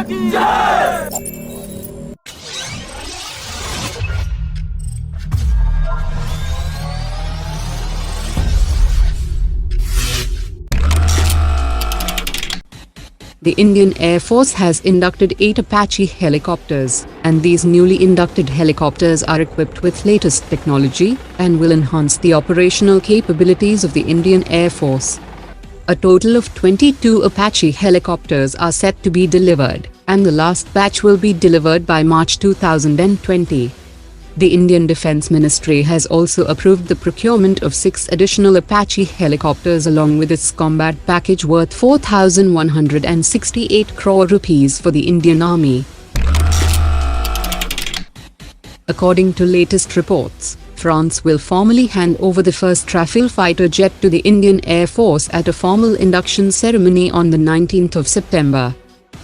The Indian Air Force has inducted 8 Apache helicopters, and these newly inducted helicopters are equipped with latest technology and will enhance the operational capabilities of the Indian Air Force. A total of 22 Apache helicopters are set to be delivered, and the last batch will be delivered by March 2020. The Indian Defence Ministry has also approved the procurement of 6 additional Apache helicopters along with its combat package worth 4,168 crore rupees for the Indian Army. According to latest reports, France will formally hand over the first Rafale fighter jet to the Indian Air Force at a formal induction ceremony on the 19th of September.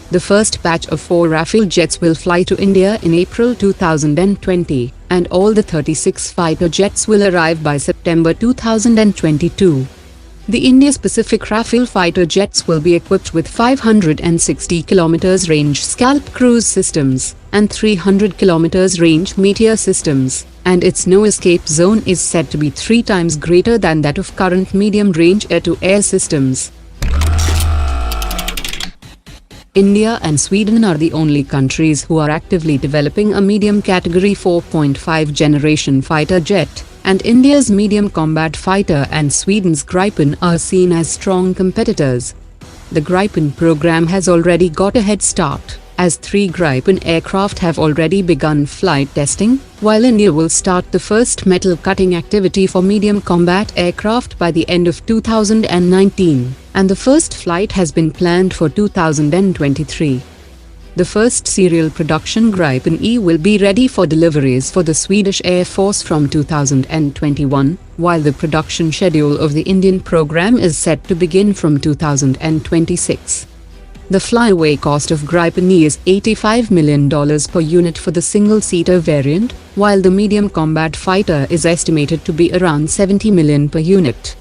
The first batch of 4 Rafale jets will fly to India in April 2020, and all the 36 fighter jets will arrive by September 2022. The India-specific Rafale fighter jets will be equipped with 560 km range Scalp cruise systems and 300 km range Meteor systems, and its no-escape zone is said to be 3 times greater than that of current medium-range air-to-air systems. India and Sweden are the only countries who are actively developing a medium category 4.5 generation fighter jet, and India's medium combat fighter and Sweden's Gripen are seen as strong competitors. The Gripen program has already got a head start, as 3 Gripen aircraft have already begun flight testing, while India will start the first metal cutting activity for medium combat aircraft by the end of 2019, and the first flight has been planned for 2023. The first serial production Gripen E will be ready for deliveries for the Swedish Air Force from 2021, while the production schedule of the Indian program is set to begin from 2026. The flyaway cost of Gripen E is $85 million per unit for the single-seater variant, while the medium combat fighter is estimated to be around $70 million per unit.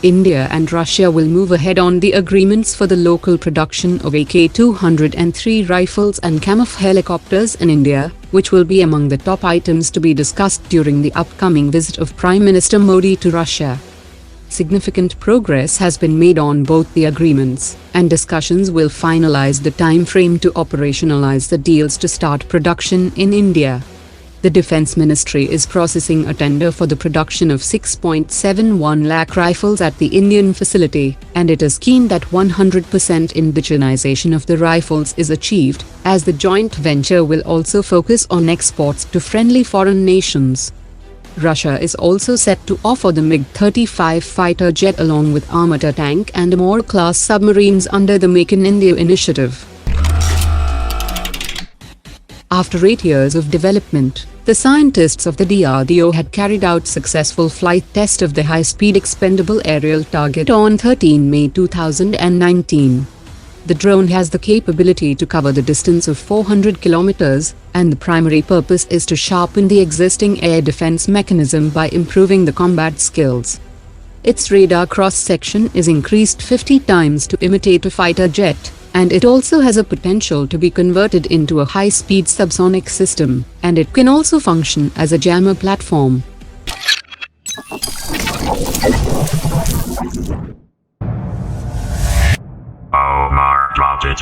India and Russia will move ahead on the agreements for the local production of AK-203 rifles and Kamov helicopters in India, which will be among the top items to be discussed during the upcoming visit of Prime Minister Modi to Russia. Significant progress has been made on both the agreements, and discussions will finalize the time frame to operationalize the deals to start production in India. The Defence Ministry is processing a tender for the production of 6.71 lakh rifles at the Indian facility, and it is keen that 100% indigenization of the rifles is achieved, as the joint venture will also focus on exports to friendly foreign nations. Russia is also set to offer the MiG-35 fighter jet along with armored tank and Amur-class submarines under the Make in India initiative. After 8 years of development, the scientists of the DRDO had carried out successful flight test of the high-speed expendable aerial target on 13 May 2019. The drone has the capability to cover the distance of 400 kilometers, and the primary purpose is to sharpen the existing air defense mechanism by improving the combat skills. Its radar cross-section is increased 50 times to imitate a fighter jet, and it also has a potential to be converted into a high-speed subsonic system, and it can also function as a jammer platform. Omar dropped it.